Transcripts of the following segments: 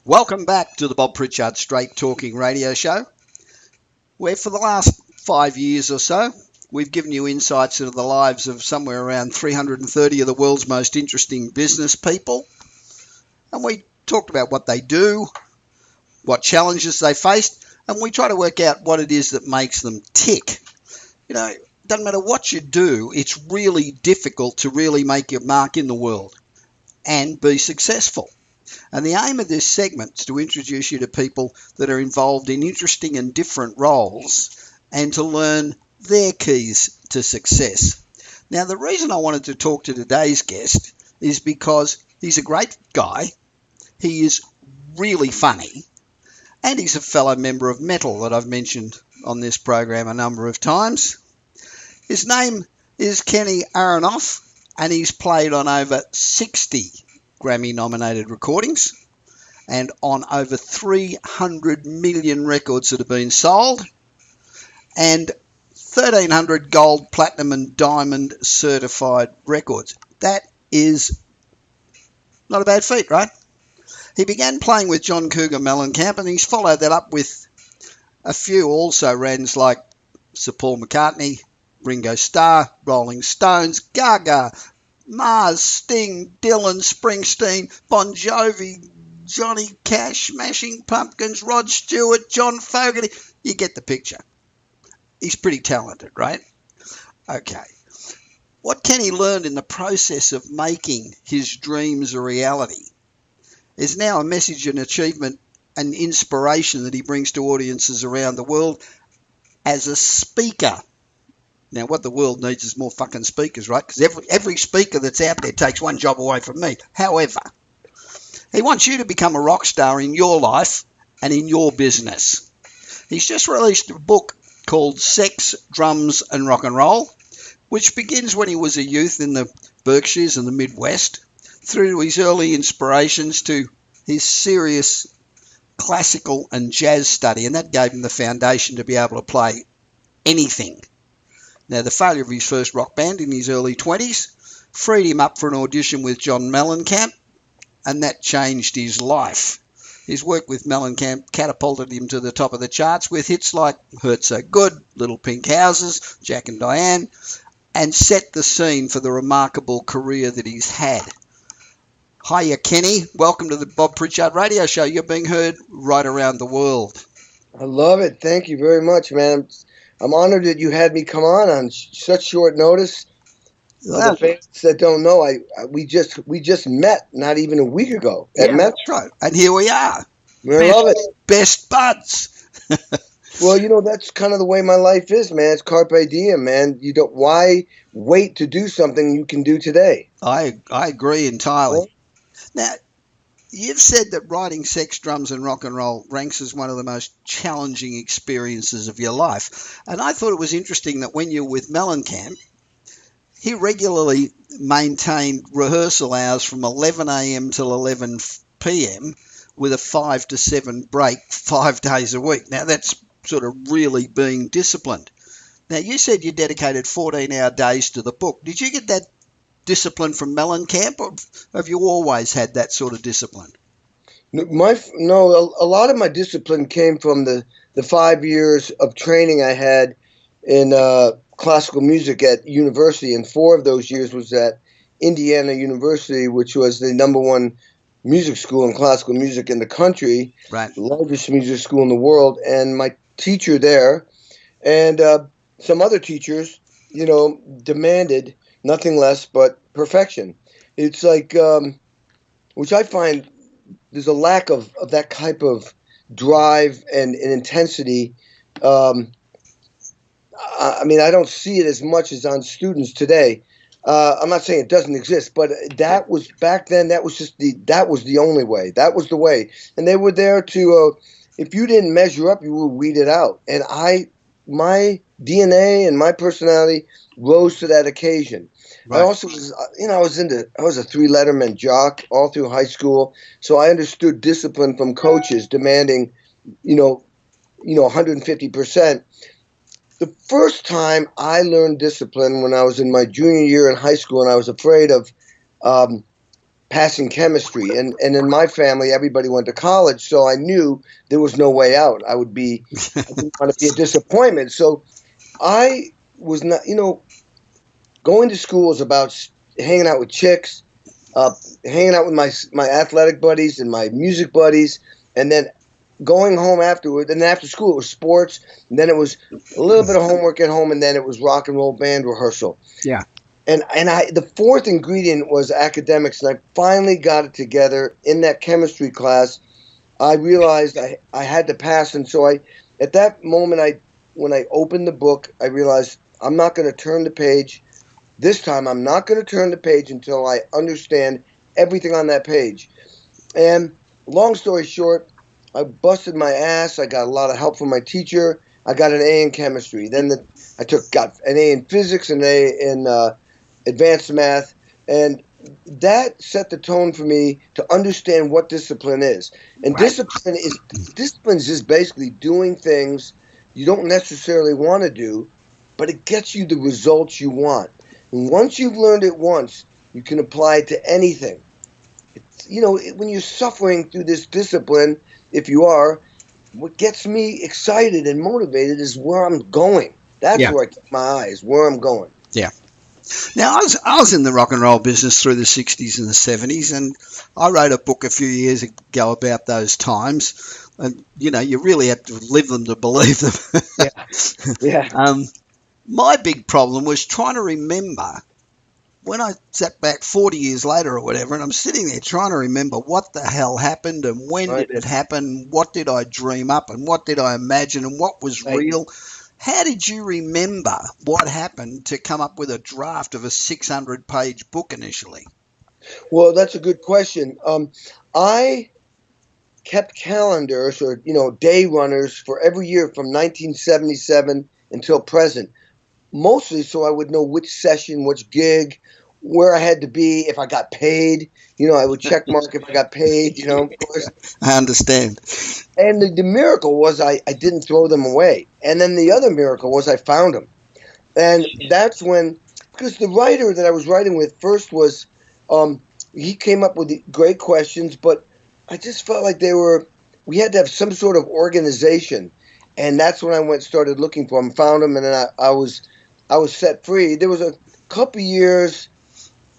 Welcome back to the Bob Pritchard Straight Talking Radio Show, where for the last 5 years or so, we've given you insights into the lives of somewhere around 330 of the world's most interesting business people. And we talked about what they do, what challenges they faced, and we try to work out what it is that makes them tick. You know, it doesn't matter what you do, it's really difficult to really make your mark in the world and be successful. And the aim of this segment is to introduce you to people that are involved in interesting and different roles and to learn their keys to success. Now, the reason I wanted to talk to today's guest is because he's a great guy, he is really funny, and he's a fellow member of Metal that I've mentioned on this program a number of times. His name is Kenny Aronoff, and he's played on over 60 Grammy-nominated recordings and on over 300 million records that have been sold and 1,300 gold, platinum and diamond certified records. That is not a bad feat, right? He began playing with John Cougar Mellencamp, and he's followed that up with a few also-rans like Sir Paul McCartney, Ringo Starr, Rolling Stones, Gaga, Mars, Sting, Dylan, Springsteen, Bon Jovi, Johnny Cash, Smashing Pumpkins, Rod Stewart, John Fogerty. You get the picture. He's pretty talented, right? Okay. What Kenny learned in the process of making his dreams a reality is now a message and achievement and inspiration that he brings to audiences around the world as a speaker. Now, what the world needs is more fucking speakers, right? Because every speaker that's out there takes one job away from me. However, he wants you to become a rock star in your life and in your business. He's just released a book called Sex, Drums and Rock and Roll, which begins when he was a youth in the Berkshires and the Midwest, through to his early inspirations to his serious classical and jazz study, and that gave him the foundation to be able to play anything. Now, the failure of his first rock band in his early 20s freed him up for an audition with John Mellencamp, and that changed his life. His work with Mellencamp catapulted him to the top of the charts with hits like Hurt So Good, Little Pink Houses, Jack and Diane, and set the scene for the remarkable career that he's had. Hiya, Kenny. Welcome to the Bob Pritchard Radio Show. You're being heard right around the world. I love it. Thank you very much, man. I'm honored that you had me come on such short notice. For the fans that don't know, we just met not even a week ago at Met. That's right. And here we are. I love it. Best buds. Well, you know, that's kind of the way my life is, man. It's carpe diem, man. Why wait to do something you can do today? I agree entirely. Well, now, you've said that writing Sex, Drums and Rock and Roll ranks as one of the most challenging experiences of your life. And I thought it was interesting that when you were with Mellencamp, he regularly maintained rehearsal hours from 11 a.m. till 11 p.m. with a 5 to 7 break 5 days a week. Now, that's sort of really being disciplined. Now, you said you dedicated 14-hour days to the book. Did you get that discipline from Mellencamp, or have you always had that sort of discipline? A lot of my discipline came from the 5 years of training I had in classical music at university, and 4 of those years was at Indiana University, which was the #1 music school in classical music in the country, right, the largest music school in the world. And my teacher there and some other teachers, demanded nothing less but perfection. It's like, which I find there's a lack of that type of drive and intensity. I mean, I don't see it as much as on students today. I'm not saying it doesn't exist, but that was back then. That was the only way. That was the way. And they were there to, if you didn't measure up, you were weeded out. And my DNA and my personality rose to that occasion. Right. I also was, I was a 3-letterman jock all through high school. So I understood discipline from coaches demanding, 150%. The first time I learned discipline when I was in my junior year in high school, and I was afraid of passing chemistry. And in my family, everybody went to college, so I knew there was no way out. I didn't want to be a disappointment. So I was not, going to school was about hanging out with chicks, hanging out with my athletic buddies and my music buddies, and then going home afterward. And after school, it was sports, and then it was a little bit of homework at home, and then it was rock and roll band rehearsal. Yeah. And the fourth ingredient was academics, and I finally got it together in that chemistry class. I realized I had to pass, and so at that moment, when I opened the book, I realized I'm not going to turn the page. This time, I'm not going to turn the page until I understand everything on that page. And long story short, I busted my ass. I got a lot of help from my teacher. I got an A in chemistry. Then got an A in physics, an A in advanced math, and that set the tone for me to understand what discipline is. And Right. discipline is just basically doing things you don't necessarily want to do, but it gets you the results you want. And once you've learned it once, you can apply it to anything. When you're suffering through this discipline, if you are, what gets me excited and motivated is where I'm going. That's where I keep my eyes, where I'm going. Yeah. Now, I was in the rock and roll business through the 60s and the 70s, and I wrote a book a few years ago about those times. And, you really have to live them to believe them. Yeah. My big problem was trying to remember when I sat back 40 years later or whatever, and I'm sitting there trying to remember what the hell happened and when did it happen, what did I dream up and what did I imagine and what was real. How did you remember what happened to come up with a draft of a 600-page book initially? Well, that's a good question. I kept calendars or, day runners for every year from 1977 until present, mostly so I would know which session, which gig, where I had to be, if I got paid. I would check mark if I got paid, of course. I understand. And the miracle was I didn't throw them away. And then the other miracle was I found them. And that's when, because the writer that I was writing with first was, he came up with great questions, but I just felt like we had to have some sort of organization. And that's when I started looking for them, found them, and then I was set free. There was a couple years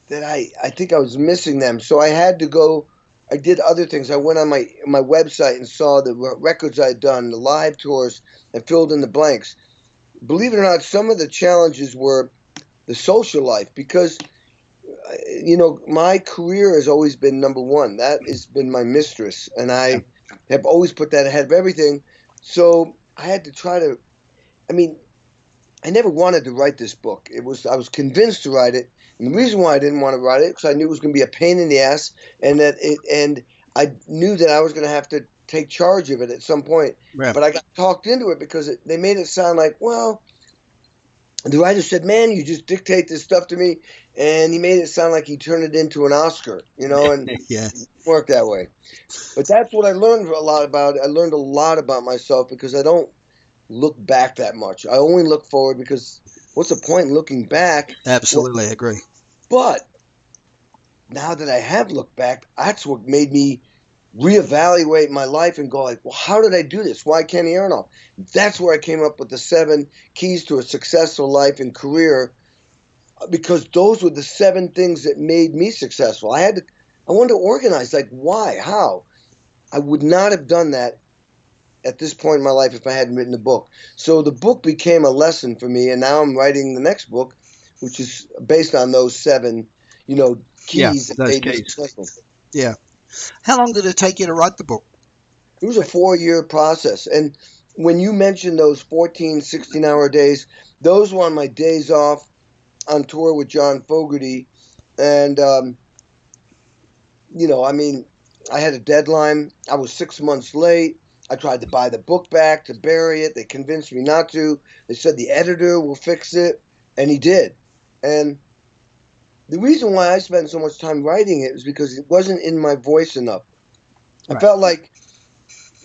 that I think I was missing them, so I had to go. I did other things. I went on my website and saw the records I'd done, the live tours, and filled in the blanks. Believe it or not, some of the challenges were the social life because, my career has always been number one. That has been my mistress, and I have always put that ahead of everything. So I had to try to. I never wanted to write this book. I was convinced to write it. And the reason why I didn't want to write it because I knew it was going to be a pain in the ass, and I knew that I was going to have to take charge of it at some point. Yeah. But I got talked into it because they made it sound like, well, the writer said, "Man, you just dictate this stuff to me," and he made it sound like he turned it into an Oscar, and it didn't work that way. But that's what I learned a lot about. I learned a lot about myself because I don't look back that much. I only look forward because what's the point in looking back? Absolutely, I agree. But now that I have looked back, that's what made me reevaluate my life and go like, well, how did I do this? Why Kenny Aronoff? That's where I came up with the 7 keys to a successful life and career because those were the 7 things that made me successful. I wanted to organize, like why, how? I would not have done that at this point in my life if I hadn't written the book. So the book became a lesson for me, and now I'm writing the next book, which is based on those 7, keys that made me successful. Yeah. How long did it take you to write the book? It was a 4-year process. And when you mentioned those 14, 16-hour days, those were on my days off on tour with John Fogerty. And, I had a deadline. I was 6 months late. I tried to buy the book back to bury it. They convinced me not to. They said the editor will fix it, and he did. And the reason why I spent so much time writing it was because it wasn't in my voice enough. Right. I felt like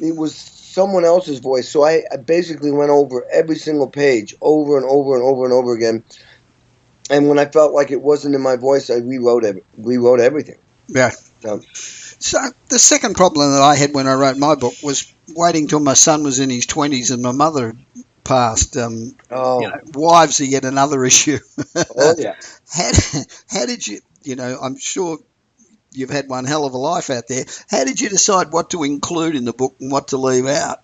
it was someone else's voice, so I basically went over every single page over and over and over and over again. And when I felt like it wasn't in my voice, I rewrote everything. Yeah. So, So the second problem that I had when I wrote my book was waiting till my son was in his 20s and my mother had passed. Wives are yet another issue. oh yeah. how, how did you, I'm sure you've had one hell of a life out there. How did you decide what to include in the book and what to leave out?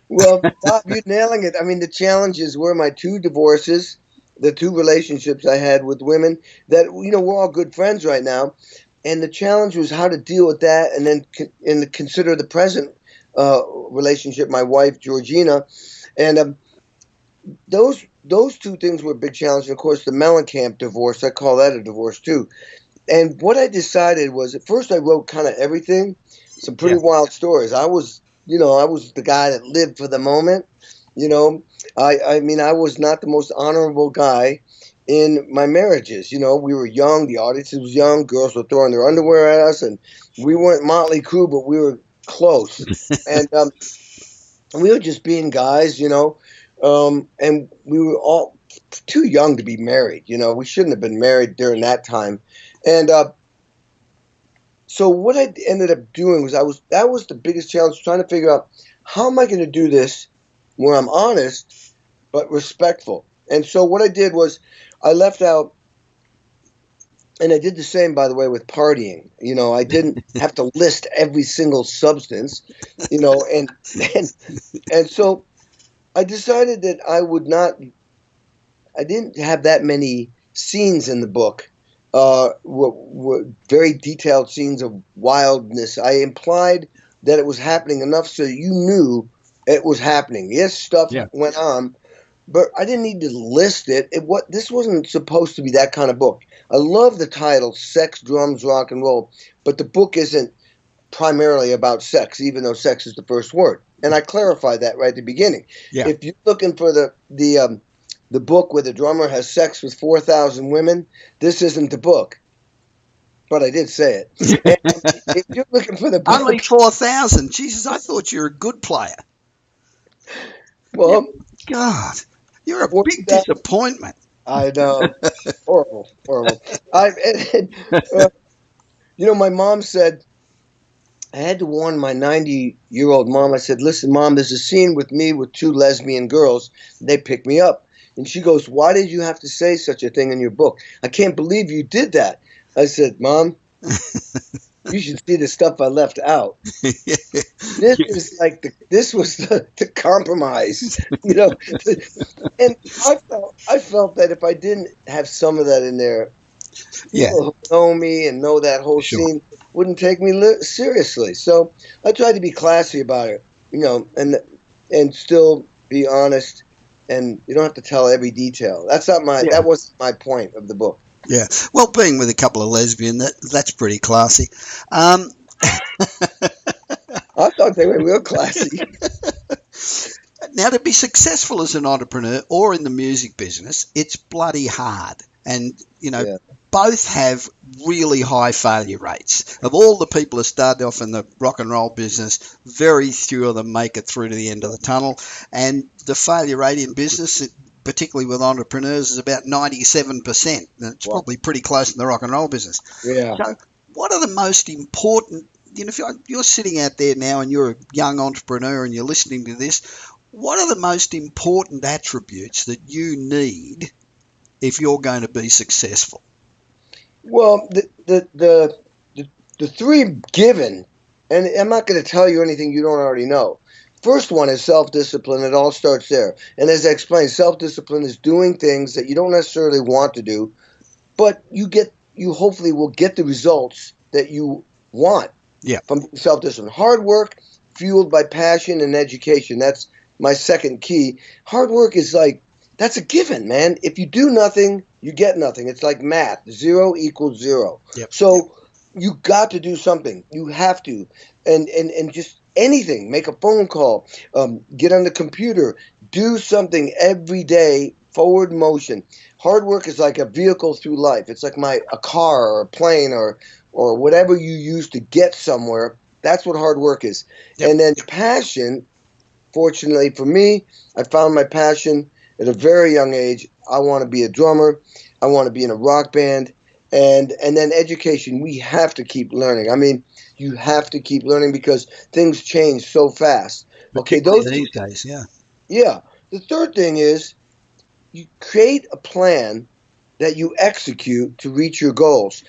Well, Bob, you're nailing it. I mean, the challenges were my two divorces, the two relationships I had with women that, we're all good friends right now. And the challenge was how to deal with that and then consider the present relationship, my wife, Georgina. And those two things were a big challenge. And, of course, the Mellencamp divorce, I call that a divorce, too. And what I decided was, at first I wrote kind of everything, some pretty wild stories. I was the guy that lived for the moment. I mean, I was not the most honorable guy in my marriages. We were young, the audience was young, girls were throwing their underwear at us, and we weren't Motley Crue, but we were close. And we were just being guys, and we were all too young to be married. We shouldn't have been married during that time. And so what I ended up doing was that was the biggest challenge, trying to figure out how am I going to do this where I'm honest but respectful. And so what I did was I left out, and I did the same, by the way, with partying. I didn't have to list every single substance, and so I decided that I didn't have that many scenes in the book. Were very detailed scenes of wildness. I implied that it was happening enough so you knew it was happening. Yes, stuff went on, but I didn't need to list it. This wasn't supposed to be that kind of book. I love the title, Sex, Drums, Rock and Roll, but the book isn't primarily about sex, even though sex is the first word. And I clarified that right at the beginning. Yeah. If you're looking for the book where the drummer has sex with 4,000 women, this isn't the book. But I did say it. And if you're looking for the book, only 4,000. Jesus, I thought you were a good player. Well, God, you're a big disappointment. I know. Horrible. My mom said, I had to warn my 90-year-old mom. I said, listen, Mom, there's a scene with me with two lesbian girls. They picked me up. And she goes, why did you have to say such a thing in your book? I can't believe you did that. I said, Mom, you should see the stuff I left out. This was the compromise, And I felt that if I didn't have some of that in there, people who know me and know that whole scene wouldn't take me seriously. So I tried to be classy about it, and still be honest. And you don't have to tell every detail. That wasn't my point of the book. Yeah. Well, being with a couple of lesbians, that's pretty classy. I thought they were real classy. Now, to be successful as an entrepreneur or in the music business, it's bloody hard. And, both have really high failure rates. Of all the people who started off in the rock and roll business, very few of them make it through to the end of the tunnel. And the failure rate in business, particularly with entrepreneurs, is about 97%. And it's probably pretty close in the rock and roll business. Yeah. So what are the most important, if you're sitting out there now and you're a young entrepreneur and you're listening to this, what are the most important attributes that you need if you're going to be successful? Well, the three given, and I'm not going to tell you anything you don't already know. First one is self-discipline. It all starts there. And as I explained, self-discipline is doing things that you don't necessarily want to do, but you hopefully will get the results that you want from self-discipline. Hard work fueled by passion and education. That's my second key. Hard work is that's a given, man. If you do nothing, you get nothing. It's like math. 0 equals 0. Yep. So you got to do something. You have to. And just anything. Make a phone call. Get on the computer. Do something every day. Forward motion. Hard work is like a vehicle through life. It's like a car or a plane or whatever you use to get somewhere. That's what hard work is. Yep. And then passion, fortunately for me, I found my passion at a very young age. I want to be a drummer. I want to be in a rock band. and then education. We have to keep learning. I mean, you have to keep learning because things change so fast. Okay, Particularly these days, yeah. Yeah. The third thing is you create a plan that you execute to reach your goals.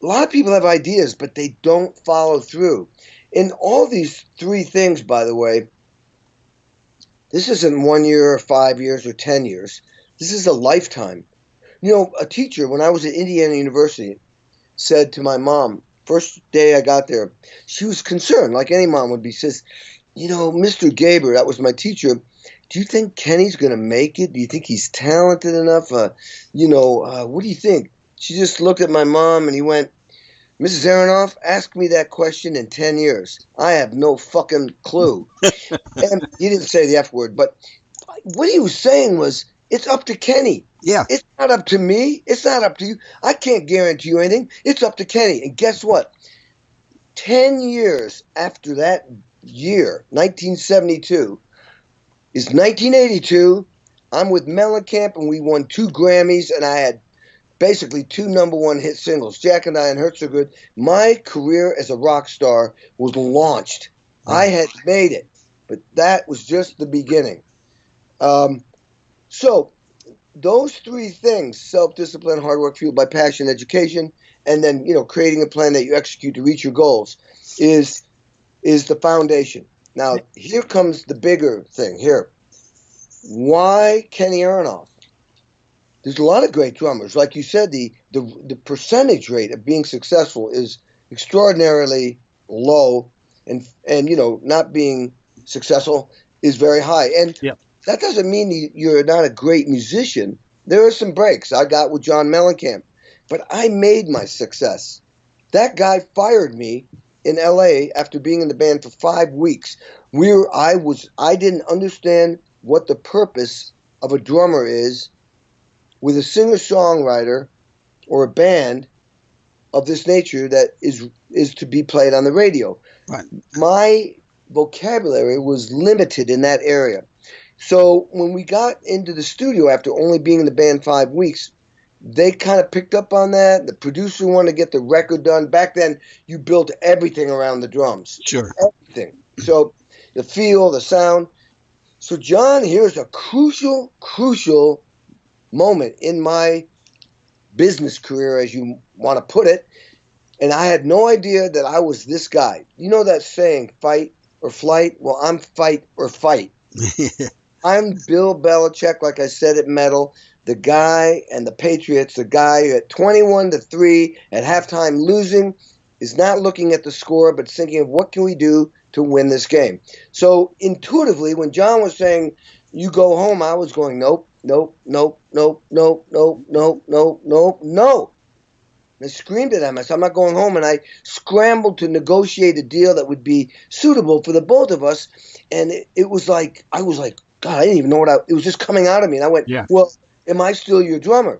A lot of people have ideas, but they don't follow through. In all these three things, by the way, this isn't 1 year or 5 years or 10 years. This is a lifetime. You know, a teacher, when I was at Indiana University, said to my mom, first day I got there, she was concerned, like any mom would be, says, you know, Mr. Gaber, that was my teacher, do you think Kenny's going to make it? Do you think he's talented enough? What do you think? She just looked at my mom and he went, Mrs. Aronoff, ask me that question in 10 years. I have no fucking clue. And he didn't say the F word, but what he was saying was, it's up to Kenny. Yeah. It's not up to me. It's not up to you. I can't guarantee you anything. It's up to Kenny. And guess what? 10 years after that year, 1972, is 1982. I'm with Mellencamp, and we won 2 Grammys, and I had basically 2 #1 hit singles, Jack and I and Hurt So Good. My career as a rock star was launched. I had made it, but that was just the beginning. So those 3 things, self-discipline, hard work fueled by passion, education, and then, creating a plan that you execute to reach your goals is the foundation. Now, here comes the bigger thing here. Why Kenny Aronoff? There's a lot of great drummers. Like you said, the percentage rate of being successful is extraordinarily low, and not being successful is very high. And that doesn't mean you're not a great musician. There are some breaks. I got with John Mellencamp, but I made my success. That guy fired me in L.A. after being in the band for 5 weeks. I didn't understand what the purpose of a drummer is with a singer-songwriter or a band of this nature that is to be played on the radio. Right. My vocabulary was limited in that area. So when we got into the studio after only being in the band 5 weeks, they kind of picked up on that. The producer wanted to get the record done. Back then, you built everything around the drums. Sure. Everything. So the feel, the sound. So John, here's a crucial moment in my business career, as you want to put it. And I had no idea that I was this guy. You know that saying, fight or flight? Well, I'm fight or fight. I'm Bill Belichick, like I said at Metal, the guy and the Patriots, the guy at 21-3 at halftime losing is not looking at the score, but thinking of what can we do to win this game. So intuitively, when John was saying, you go home, I was going, nope, nope, nope, nope, nope, nope, nope, nope, nope, no. I screamed at him. I said, I'm not going home. And I scrambled to negotiate a deal that would be suitable for the both of us. And it was like, I was like, God, I didn't even know it was just coming out of me. And I went, well, am I still your drummer?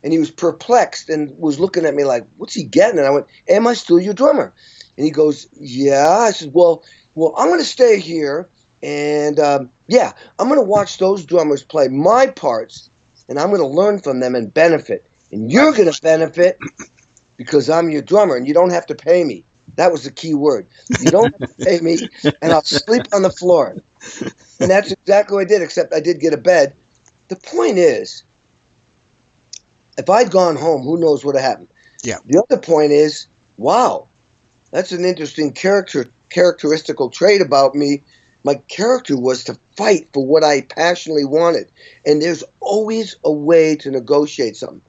And he was perplexed and was looking at me like, what's he getting? And I went, am I still your drummer? And he goes, yeah. I said, well, I'm going to stay here. And, I'm going to watch those drummers play my parts. And I'm going to learn from them and benefit. And you're going to benefit because I'm your drummer. And you don't have to pay me. That was the key word. You don't have to pay me, and I'll sleep on the floor. And that's exactly what I did, except I did get a bed. The point is, if I'd gone home, who knows what would have happened. Yeah. The other point is, wow, that's an interesting characteristical trait about me. My character was to fight for what I passionately wanted. And there's always a way to negotiate something.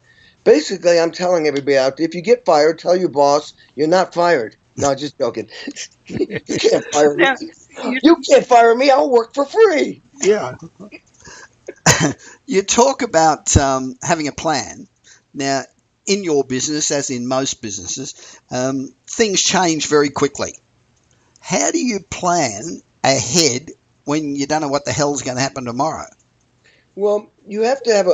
Basically, I'm telling everybody out there, if you get fired, tell your boss you're not fired. No, just joking. You can't fire me. You can't fire me. I'll work for free. Yeah. You talk about having a plan. Now, in your business, as in most businesses, things change very quickly. How do you plan ahead when you don't know what the hell's going to happen tomorrow? Well, you have to have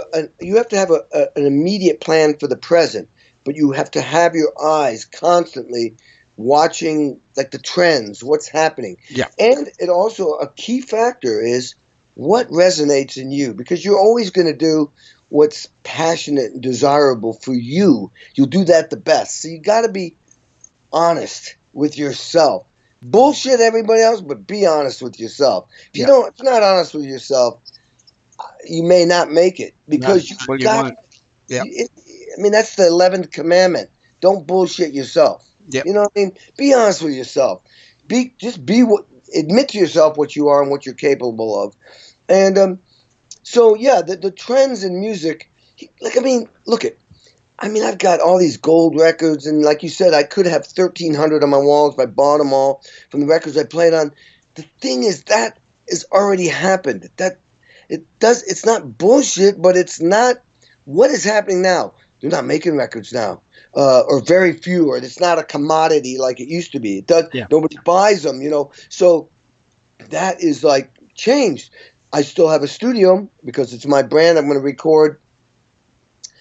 an immediate plan for the present, but you have to have your eyes constantly watching like the trends, what's happening. Yeah. And it also, a key factor is what resonates in you, because you're always going to do what's passionate and desirable for you. You'll do that the best. So you got to be honest with yourself. Bullshit everybody else, but be honest with yourself. If you don't, if you're not honest with yourself, you may not make it because you got. Yeah. I mean, that's the 11th commandment. Don't bullshit yourself. Yep. You know what I mean? Be honest with yourself. Admit to yourself what you are and what you're capable of. And so yeah, the trends in music. I've got all these gold records, and like you said, I could have 1,300 on my walls if I bought them all from the records I played on. The thing is, that has already happened. It's not bullshit, but it's not what is happening now. They're not making records now, or very few, or it's not a commodity like it used to be. It does. Yeah. Nobody buys them, So that is like changed. I still have a studio because it's my brand. I'm going to record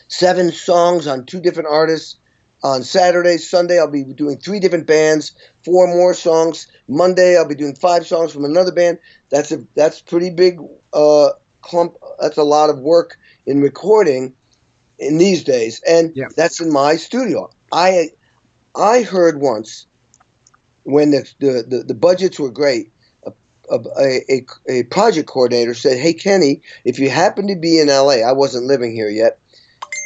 7 songs on 2 different artists on Saturday. Sunday, I'll be doing 3 different bands, 4 more songs. Monday, I'll be doing 5 songs from another band. That's pretty big clump. That's a lot of work in recording in these days, and that's in my studio. I heard once when the budgets were great, a project coordinator said, "Hey Kenny, if you happen to be in LA," I wasn't living here yet.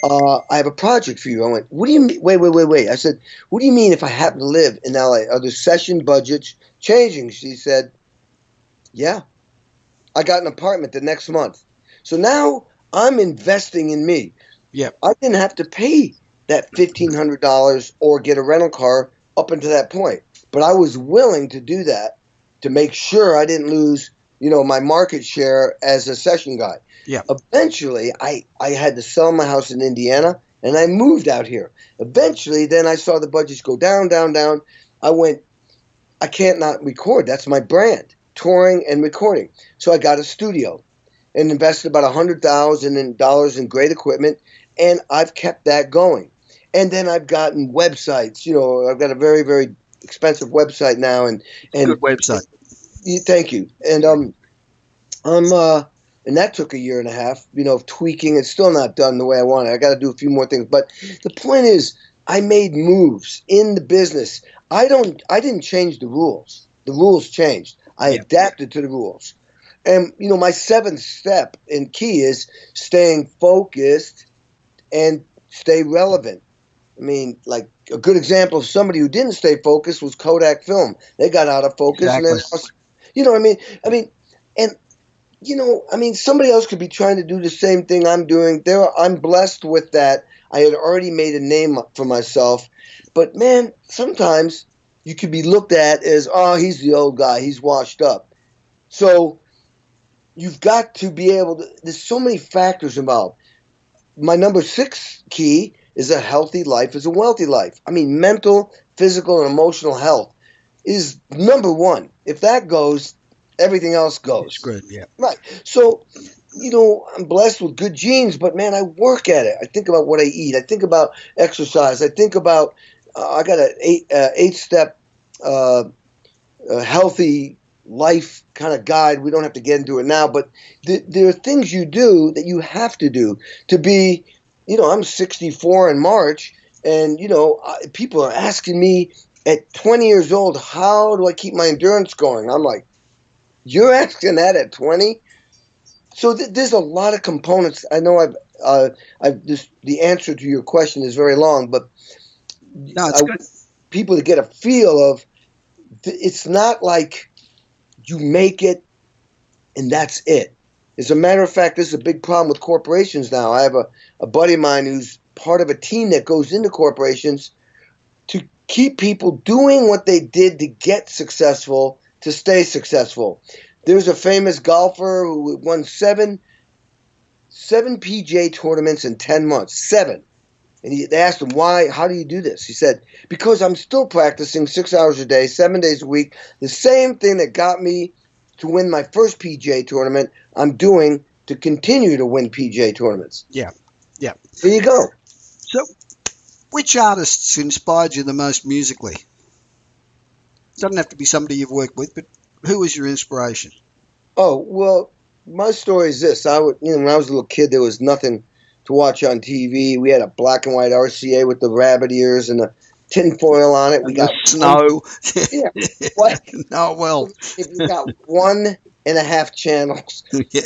I have a project for you. I went, what do you mean? Wait. I said, what do you mean if I happen to live in LA? Are the session budgets changing? She said, yeah. I got an apartment the next month. So now I'm investing in me. Yeah. I didn't have to pay that $1,500 or get a rental car up until that point. But I was willing to do that to make sure I didn't lose, my market share as a session guy. Yeah. Eventually, I had to sell my house in Indiana, and I moved out here. Eventually, then I saw the budgets go down. I went, I can't not record. That's my brand, touring and recording. So I got a studio and invested about $100,000 in great equipment, and I've kept that going. And then I've gotten websites. I've got a very, very expensive website now. And good website. Thank you. And and that took a year and a half, of tweaking. It's still not done the way I want it. I got to do a few more things. But the point is, I made moves in the business. I didn't change the rules. The rules changed. I adapted to the rules. And, my 7th step and key is staying focused and stay relevant. I mean, like a good example of somebody who didn't stay focused was Kodak Film. They got out of focus. Exactly. And then, somebody else could be trying to do the same thing I'm doing. I'm blessed with that. I had already made a name for myself. But, man, sometimes you could be looked at as, oh, he's the old guy. He's washed up. So you've got to be able to – there's so many factors involved. My number 6 key is a healthy life is a wealthy life. I mean, mental, physical, and emotional health is number 1. If that goes – everything else goes. It's good, yeah. Right. So, I'm blessed with good genes, but, man, I work at it. I think about what I eat. I think about exercise. I think about I got an 8-step healthy life kind of guide. We don't have to get into it now, but there are things you do that you have to do to be, I'm 64 in March, and, people are asking me at 20 years old, how do I keep my endurance going? I'm like, you're asking that at 20? So there's a lot of components. I know the answer to your question is very long, but no, it's good. People to get a feel of it's not like you make it and that's it. As a matter of fact, this is a big problem with corporations now. I have a buddy of mine who's part of a team that goes into corporations to keep people doing what they did to get successful to stay successful. There's a famous golfer who won seven PGA tournaments in 10 months. 7. And they asked him, why? How do you do this? He said, because I'm still practicing 6 hours a day, 7 days a week. The same thing that got me to win my first PGA tournament, I'm doing to continue to win PGA tournaments. Yeah. There you go. So, which artists inspired you the most musically? Doesn't have to be somebody you've worked with, but who was your inspiration? Oh, well, my story is this. When I was a little kid, there was nothing to watch on TV. We had a black and white RCA with the rabbit ears and the tin foil on it. We And got the snow. yeah. What? Oh, well. If you got 1.5 channels. Yeah.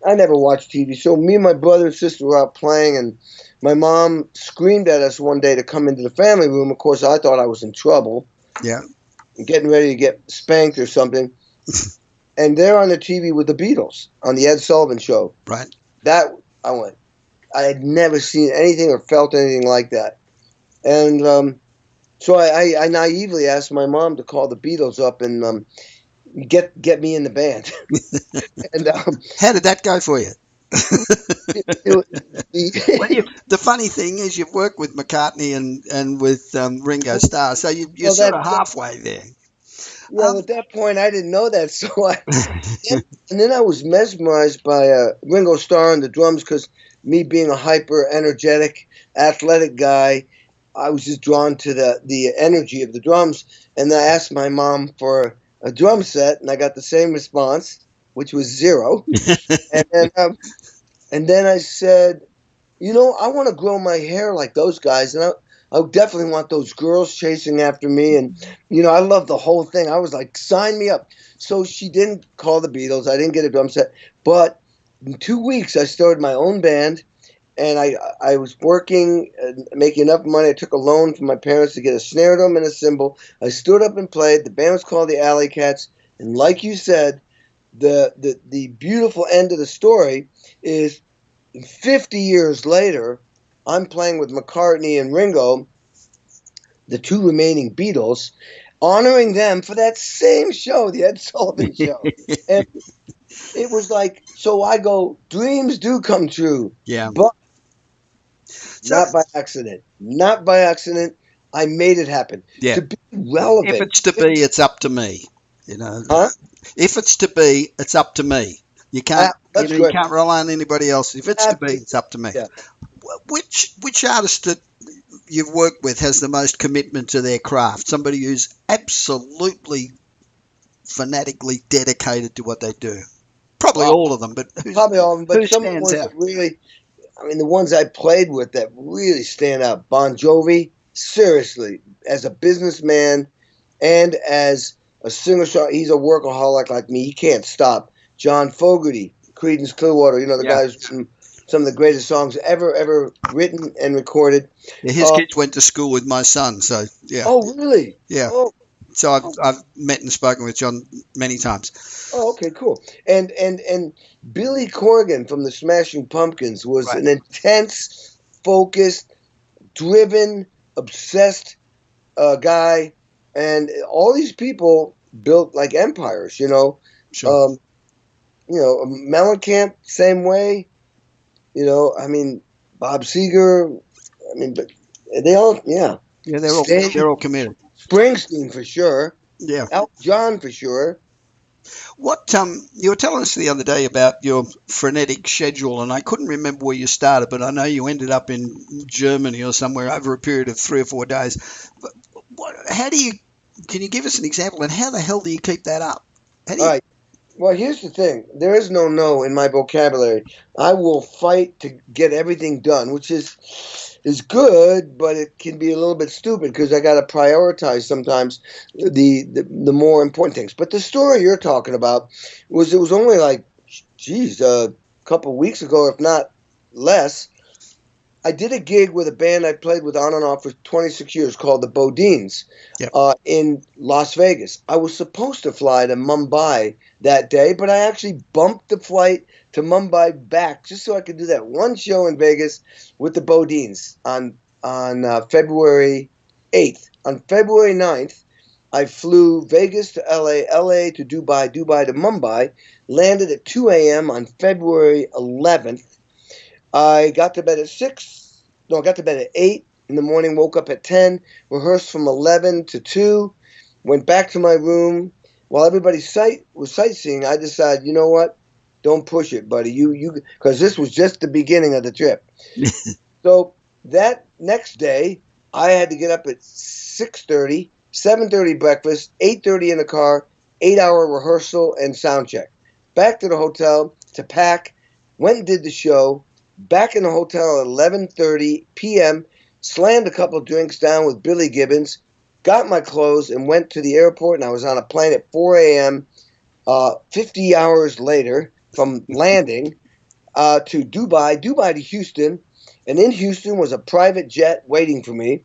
I never watched TV. So me and my brother and sister were out playing, and my mom screamed at us one day to come into the family room. Of course, I thought I was in trouble. Yeah. Getting ready to get spanked or something. And they're on the TV with the Beatles on the Ed Sullivan Show. Right. That, I went, I had never seen anything or felt anything like that. And so I naively asked my mom to call the Beatles up and get me in the band. And how did that go for you? The funny thing is you've worked with McCartney and with Ringo Starr, so you're sort of halfway there. Yeah, at that point I didn't know that, so and then I was mesmerized by Ringo Starr on the drums, because me being a hyper energetic, athletic guy, I was just drawn to the energy of the drums. And then I asked my mom for a drum set, and I got the same response, which was 0. And then I said, I want to grow my hair like those guys, and I definitely want those girls chasing after me. And, I love the whole thing. I was like, sign me up. So she didn't call the Beatles. I didn't get a drum set. But in 2 weeks, I started my own band, and I was working, making enough money. I took a loan from my parents to get a snare drum and a cymbal. I stood up and played. The band was called the Alley Cats. And like you said, the beautiful end of the story is 50 years later, I'm playing with McCartney and Ringo, the 2 remaining Beatles, honoring them for that same show, the Ed Sullivan Show. And it was like, so I go, dreams do come true. Yeah. But not by accident. Not by accident. I made it happen. Yeah. To be relevant. If it's to be, it's up to me. Huh? If it's to be, it's up to me. You can't. You can't rely on anybody else. If it's to be, it's up to me. Yeah. Which artist that you've worked with has the most commitment to their craft? Somebody who's absolutely fanatically dedicated to what they do. Probably all of them, but probably all of them. But some of the ones out? that really, the ones I played with that really stand out. Bon Jovi, seriously, as a businessman and as a singer-songwriter, he's a workaholic like me. He can't stop. John Fogerty, Creedence Clearwater, the guys from some of the greatest songs ever written and recorded. Yeah, his kids went to school with my son, so yeah. Oh, really? Yeah. Oh. So I've met and spoken with John many times. Oh, okay, cool. And Billy Corgan from the Smashing Pumpkins was an intense, focused, driven, obsessed guy, and all these people built like empires. Sure. Mellencamp, same way. Bob Seger. But they all, yeah, they're all committed. Springsteen for sure. Yeah. Elton John for sure. What you were telling us the other day about your frenetic schedule, and I couldn't remember where you started, but I know you ended up in Germany or somewhere over a period of 3 or 4 days. But can you give us an example, and how the hell do you keep that up? All right. Well, here's the thing. There is no in my vocabulary. I will fight to get everything done, which is good, but it can be a little bit stupid because I got to prioritize sometimes the more important things. But the story you're talking about was only like, a couple of weeks ago, if not less. I did a gig with a band I played with on and off for 26 years called the Bodines in Las Vegas. I was supposed to fly to Mumbai that day, but I actually bumped the flight to Mumbai back just so I could do that one show in Vegas with the Bodines on February 8th. On February 9th, I flew Vegas to LA, LA to Dubai, Dubai to Mumbai, landed at 2 a.m. on February 11th. I got to bed at 8 in the morning, woke up at 10, rehearsed from 11 to 2, went back to my room. While everybody was sightseeing, I decided, you know what? Don't push it, buddy. Because this was just the beginning of the trip. So that next day, I had to get up at 6:30, 7:30 breakfast, 8:30 in the car, 8-hour rehearsal and sound check. Back to the hotel to pack, went and did the show, back in the hotel at 11:30 p.m., slammed a couple of drinks down with Billy Gibbons, got my clothes, and went to the airport, and I was on a plane at 4 a.m., 50 hours later from landing to Dubai to Houston, and in Houston was a private jet waiting for me.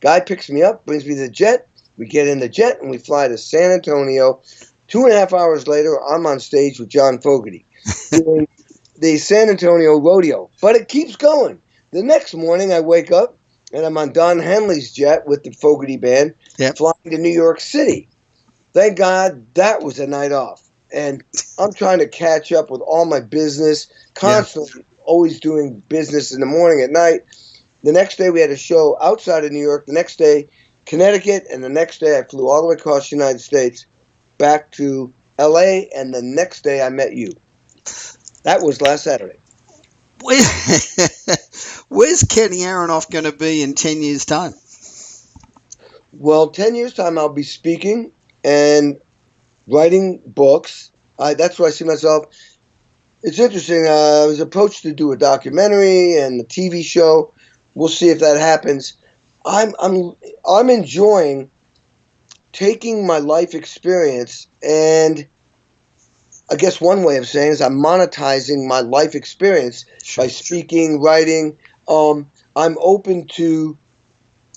Guy picks me up, brings me to the jet, we get in the jet, and we fly to San Antonio. 2.5 hours later, I'm on stage with John Fogerty doing the San Antonio Rodeo. But it keeps going. The next morning, I wake up, and I'm on Don Henley's jet with the Fogerty Band, flying to New York City. Thank God that was a night off. And I'm trying to catch up with all my business, constantly always doing business in the morning, at night. The next day, we had a show outside of New York. The next day, Connecticut. And the next day, I flew all the way across the United States back to L.A., and the next day, I met you. That was last Saturday. Where's Kenny Aronoff going to be in 10 years' time? Well, 10 years' time, I'll be speaking and writing books. That's where I see myself. It's interesting. I was approached to do a documentary and a TV show. We'll see if that happens. I'm enjoying taking my life experience, and I guess one way of saying is I'm monetizing my life experience by speaking, writing. I'm open to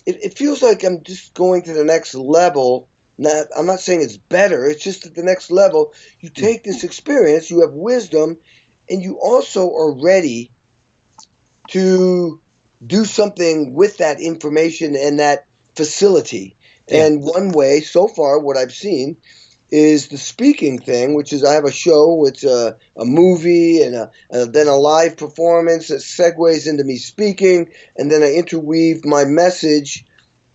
it feels like I'm just going to the next level. I'm not saying it's better. It's just at the next level. You take this experience, you have wisdom, and you also are ready to do something with that information and that facility. And one way, so far, what I've seen is the speaking thing, which is I have a show, it's a movie and then a live performance that segues into me speaking, and then I interweave my message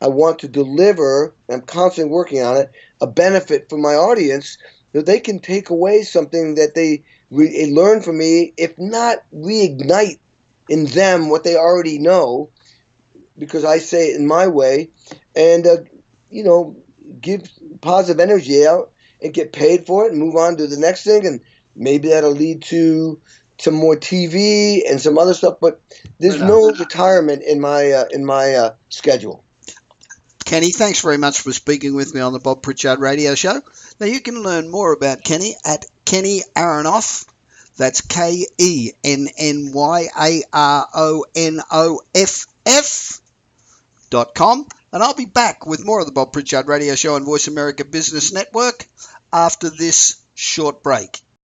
I want to deliver, I'm constantly working on it, a benefit for my audience that they can take away something that they learn from me, if not reignite in them what they already know, because I say it in my way, and give positive energy out and get paid for it and move on to the next thing, and maybe that'll lead to some more TV and some other stuff. But there's no retirement in my schedule. Kenny, thanks very much for speaking with me on the Bob Pritchard Radio Show. Now, you can learn more about Kenny at Kenny Aronoff. That's KennyAronoff.com. And I'll be back with more of the Bob Pritchard Radio Show on Voice America Business Network after this short break.